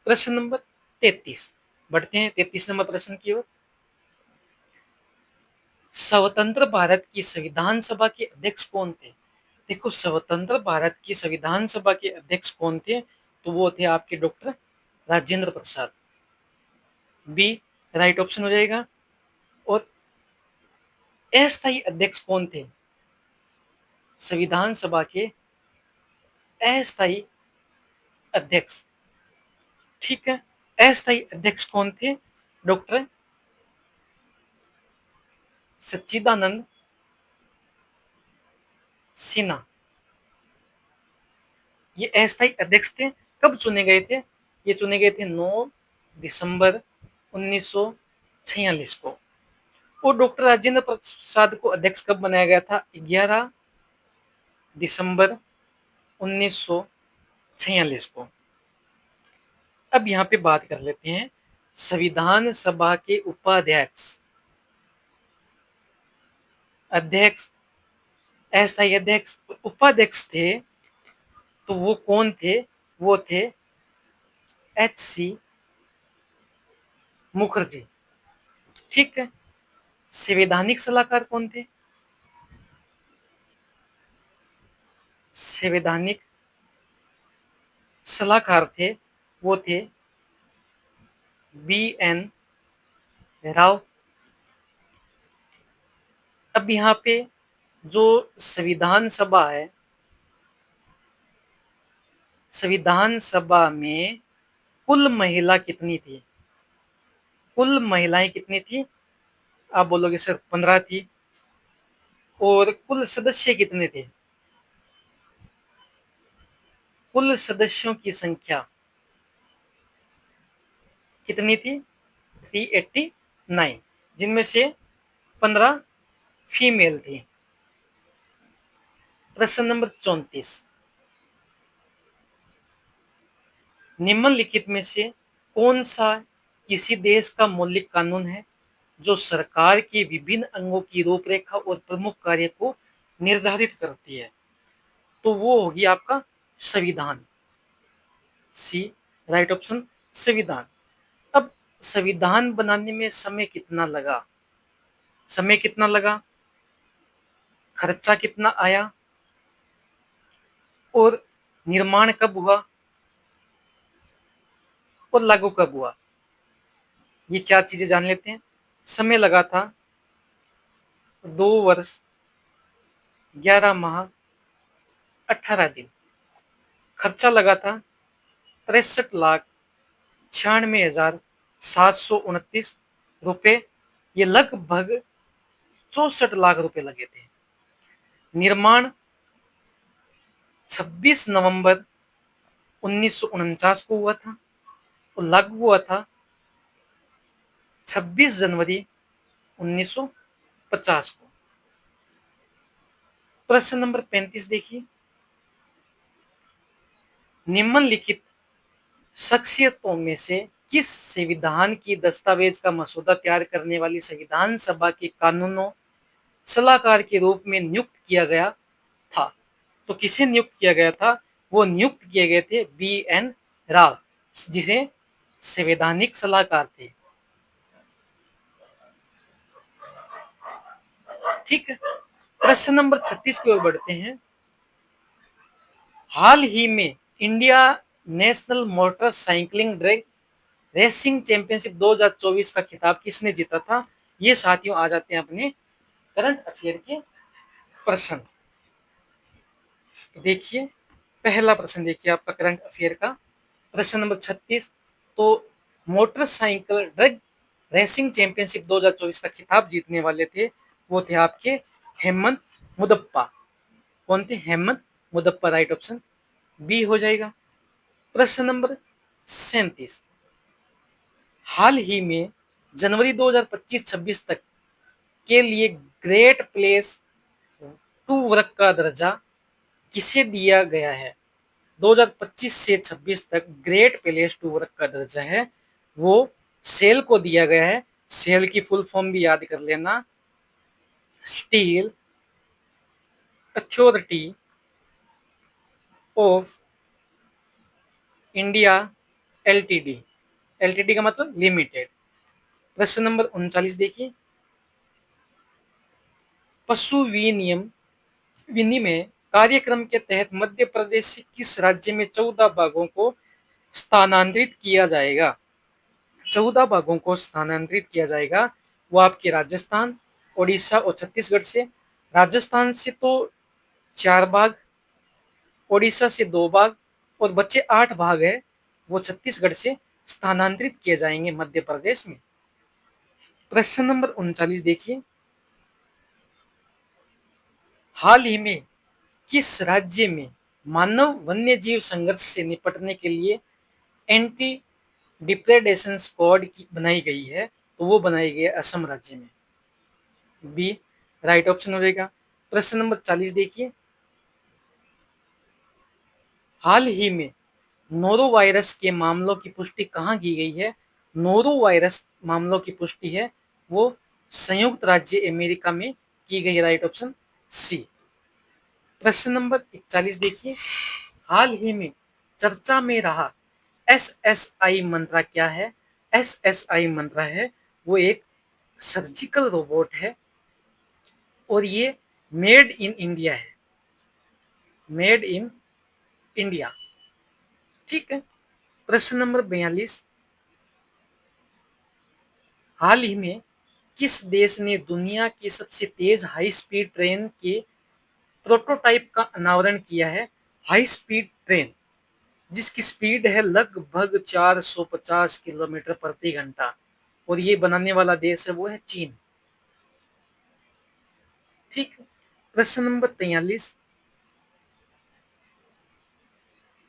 S1: प्रश्न नंबर 33, बढ़ते हैं 33 नंबर प्रश्न की ओर। स्वतंत्र भारत की संविधान सभा के अध्यक्ष कौन थे? देखो, स्वतंत्र भारत की संविधान सभा के अध्यक्ष कौन थे? तो वो थे आपके doctor Rajendra Prasad. B right option हो जाएगा। और अस्थायी अध्यक्ष कौन थे? संविधान सभा के अस्थायी अध्यक्ष। ठीक है। अस्थायी अध्यक्ष कौन थे? डॉक्टर सच्चिदानंद सिन्हा। ये अस्थायी अध्यक्ष थे। कब चुने गए थे? ये चुने गए थे 9 दिसंबर 1946 को। और डॉक्टर राजेंद्र प्रसाद को अध्यक्ष कब बनाया गया था? 11 दिसंबर 1946 को। अब यहाँ पे बात कर लेते हैं संविधान सभा के उपाध्यक्ष, अध्यक्ष, अस्थायी अध्यक्ष, उपाध्यक्ष थे तो वो कौन थे? वो थे H.C. मुखर्जी। ठीक है। संवैधानिक सलाहकार कौन थे? संवैधानिक सलाहकार थे वो थे B.N. राव। अब यहाँ पे जो संविधान सभा है, संविधान सभा में कुल महिला कितनी थी? कुल महिलाएं कितनी थी? आप बोलोगे सर 15 थी। और कुल सदस्य कितने थे? कुल सदस्यों की संख्या कितनी थी? 389, जिनमें से 15 फीमेल थी। प्रश्न नंबर 34, निम्नलिखित में से कौन सा किसी देश का मौलिक कानून है जो सरकार के विभिन्न अंगों की रूपरेखा और प्रमुख कार्य को निर्धारित करती है? तो वो होगी आपका संविधान। सी राइट ऑप्शन, संविधान। अब संविधान बनाने में समय कितना लगा? समय कितना लगा, खर्चा कितना आया, और निर्माण कब हुआ, और लागू कब हुआ? ये 4 चीजें जान लेते हैं। समय लगा था 2 वर्ष 11 माह 18 दिन। खर्चा लगा था 63,96,729 रुपए। ये लगभग 64 लाख रुपए लगे थे। निर्माण 26 नवंबर 1949 को हुआ था और लागू हुआ था 26 जनवरी 1950 को। प्रश्न नंबर 35 देखिए, निम्नलिखित शख्सियतों में से किस संविधान की दस्तावेज का मसौदा तैयार करने वाली संविधान सभा के कानूनों सलाहकार के रूप में नियुक्त किया गया था? तो किसे नियुक्त किया गया था? वो नियुक्त किए गए थे B.N. राव, जिसे संवैधानिक सलाहकार थे। ठीक है। प्रश्न नंबर 36 की ओर बढ़ते हैं। हाल ही में India national motorcycling drag racing championship 2024 का खिताब किसने जीता था? ये साथियों आ जाते हैं अपने करंट अफेयर के प्रश्न। तो देखिए, पहला प्रश्न देखिए आपका करंट अफेयर का, प्रश्न नंबर 36। तो मोटरसाइकिल ड्रैग रेसिंग चैंपियनशिप 2024 का खिताब जीतने वाले थे वो थे आपके हेमंत मुदप्पा। कौन थे? हेमंत मुदप्पा। राइट ऑप्शन बी हो जाएगा। प्रश्न नंबर 37, हाल ही में जनवरी 2025-26 तक के लिए ग्रेट प्लेस टू वर्क का दर्जा किसे दिया गया है? 2025 से 26 तक ग्रेट प्लेस टू वर्क का दर्जा है वो सेल को दिया गया है। सेल की फुल फॉर्म भी याद कर लेना, steel authority of India LTD. LTD का मतलब लिमिटेड। प्रश्न नंबर 39 देखिए, पशु विनियम विनिमय कार्यक्रम के तहत मध्य प्रदेश से किस राज्य में 14 बाघों को स्थानांतरित किया जाएगा? 14 बाघों को स्थानांतरित किया जाएगा। वो आपके राजस्थान, ओडिशा और छत्तीसगढ़ से। राजस्थान से तो 4 बाघ, ओडिशा से 2 बाघ और बच्चे 8 बाघ है, वो छत्तीसगढ़ से स्थानांतरित किए जाएंगे मध्य प्रदेश में। प्रश्न नंबर 39 देखिए, हाल ही में किस राज्य में मानव वन्य जीव संघर्ष से निपटने के लिए एंटी डिप्रेडेशन स्क्वाड की बनाई गई है? तो वो बनाई गई है असम राज्य में। बी राइट ऑप्शन हो जाएगा। प्रश्न नंबर 40 देखिए, हाल ही में नोरो वायरस के मामलों की पुष्टि कहाँ की गई है? नोरो वायरस मामलों की पुष्टि है वो संयुक्त राज्य अमेरिका में की गई। Right option C. प्रश्न नंबर 41 देखिए, हाल ही में चर्चा में रहा एसएसआई मंत्रा क्या है? एसएसआई मंत्रा है वो एक सर्जिकल रोबोट है और ये मेड इन इंडिया है, मेड इन इंडिया। ठीक है। प्रश्न नंबर 42, हाल ही में किस देश ने दुनिया की सबसे तेज हाई स्पीड ट्रेन के प्रोटोटाइप का अनावरण किया है? हाई स्पीड ट्रेन जिसकी स्पीड है लगभग 450 किलोमीटर प्रति घंटा और ये बनाने वाला देश है वो है चीन। ठीक। प्रश्न नंबर 43,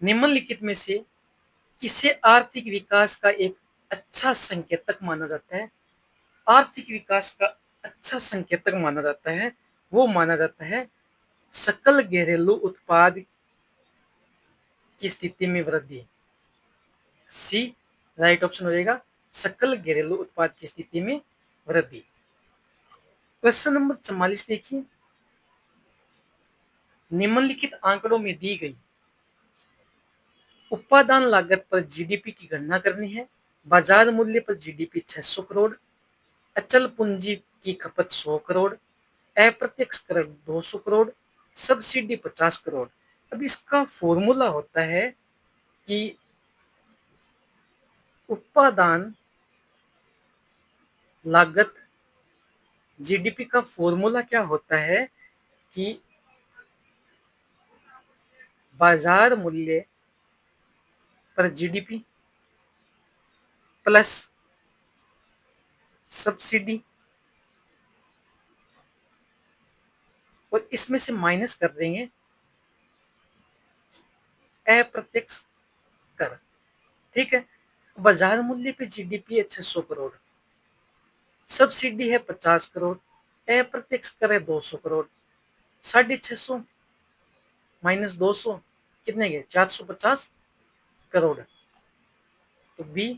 S1: निम्नलिखित में से किसे आर्थिक विकास का एक अच्छा संकेतक माना जाता है? आर्थिक विकास का अच्छा संकेतक माना जाता है वो माना जाता है सकल घरेलू उत्पाद की स्थिति में वृद्धि। सी राइट ऑप्शन हो जाएगा, सकल घरेलू उत्पाद की स्थिति में वृद्धि। प्रश्न नंबर 44 देखिए, निम्नलिखित आंकड़ों में दी गई उत्पादन लागत पर जीडीपी की गणना करनी है। बाजार मूल्य पर जीडीपी 600 करोड़, अचल पूंजी की खपत 100 करोड़, अप्रत्यक्ष कर 200 करोड़, सब्सिडी 50 करोड़। अब इसका फॉर्मूला होता है कि उत्पादन लागत जीडीपी का फॉर्मूला क्या होता है कि बाजार मूल्य पर जीडीपी प्लस सब्सिडी और इसमें से माइनस कर देंगे अप्रत्यक्ष कर। ठीक है। बाजार मूल्य पे जीडीपी है 600 करोड़, सब्सिडी है 50 करोड़, अप्रत्यक्ष कर है 200 करोड़, 650 माइनस 200 कितने गए? 450 करोड़। तो बी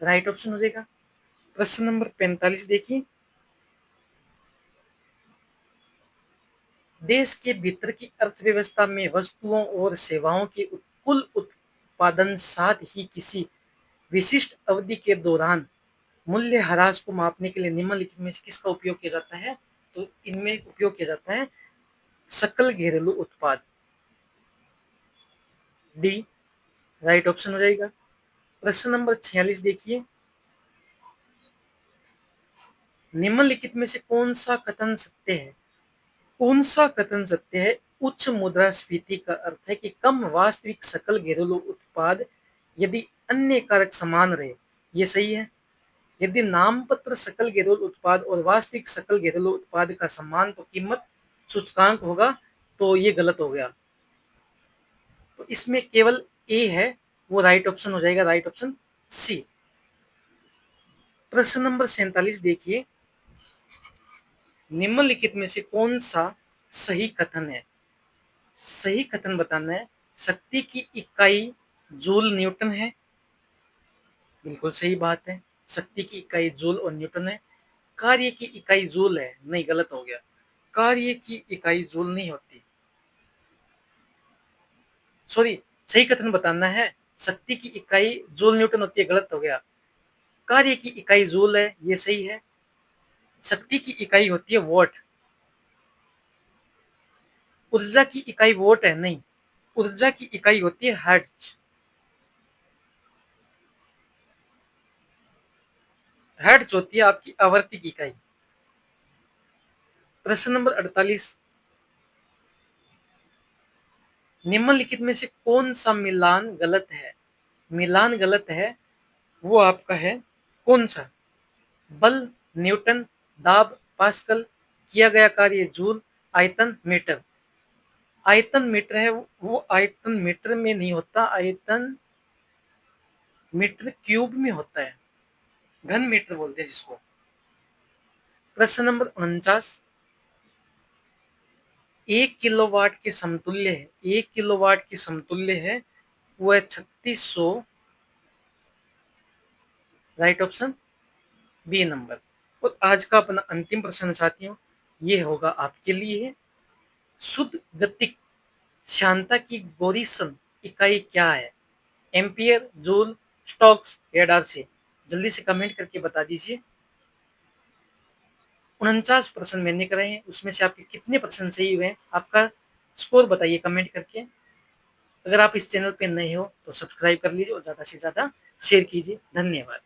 S1: राइट ऑप्शन हो जाएगा। प्रश्न नंबर 45 देखिए, देश के भीतर की अर्थव्यवस्था में वस्तुओं और सेवाओं के कुल उत्पादन साथ ही किसी विशिष्ट अवधि के दौरान मूल्य ह्रास को मापने के लिए निम्नलिखित में से किसका उपयोग किया जाता है? तो इनमें उपयोग किया जाता है सकल घरेलू उत्पाद। डी राइट ऑप्शन हो जाएगा। प्रश्न नंबर 46 देखिए, निम्नलिखित में से कौन सा कथन सत्य है? कौन सा कथन सत्य है? उच्च मुद्रास्फीति का अर्थ है कि कम वास्तविक सकल घरेलू उत्पाद यदि अन्य कारक समान रहे, ये सही है। यदि नाममात्र सकल घरेलू उत्पाद और वास्तविक सकल घरेलू उत्पाद का समान तो कीमत सूचकांक होगा, तो ये गलत हो गया। तो इसमें केवल ए है वो राइट ऑप्शन हो जाएगा, राइट ऑप्शन सी। प्रश्न नंबर 47 देखिए, निम्नलिखित में से कौन सा सही कथन है? सही कथन बताना है। शक्ति की इकाई जूल न्यूटन है, बिल्कुल सही बात है। शक्ति की इकाई जूल और न्यूटन है। कार्य की इकाई जूल है, नहीं गलत हो गया, कार्य की इकाई जूल नहीं होती, सॉरी, सही कथन बताना है, शक्ति की इकाई जूल न्यूटन होती है, गलत हो गया, कार्य की इकाई जूल है, ये सही है, शक्ति की इकाई होती है वॉट, ऊर्जा की इकाई वोट है, नहीं, ऊर्जा की इकाई होती है हर्ट्ज, हर्ट्ज होती है आपकी आवर्ती की इकाई। प्रश्न नंबर 48, निम्नलिखित में से कौन सा मिलान गलत है, मिलान गलत है वो आपका है कौन सा, बल न्यूटन, दाब पास्कल, किया गया कार्य जूल, आयतन मीटर। आयतन मीटर है वो आयतन मीटर में नहीं होता, आयतन मीटर क्यूब में होता है, घन मीटर बोलते हैं जिसको। प्रश्न नंबर 49, 1 किलोवाट के समतुल्य है, 1 किलोवाट के समतुल्य है वो है 3600, राइट ऑप्शन बी नंबर। और आज का अपना अंतिम प्रश्न साथियों ये होगा आपके लिए, शुद्ध गतिक श्यानता की गोरीसन इकाई क्या है, एम्पियर, जूल, स्टॉक्स या डार्सी, जल्दी से कमेंट करके बता दीजिए। 49 मैंने कराए हैं, उसमें से आपके कितने परसेंट सही हुए हैं, आपका स्कोर बताइए कमेंट करके। अगर आप इस चैनल पे नए हो तो सब्सक्राइब कर लीजिए और ज़्यादा से ज़्यादा शेयर कीजिए। धन्यवाद।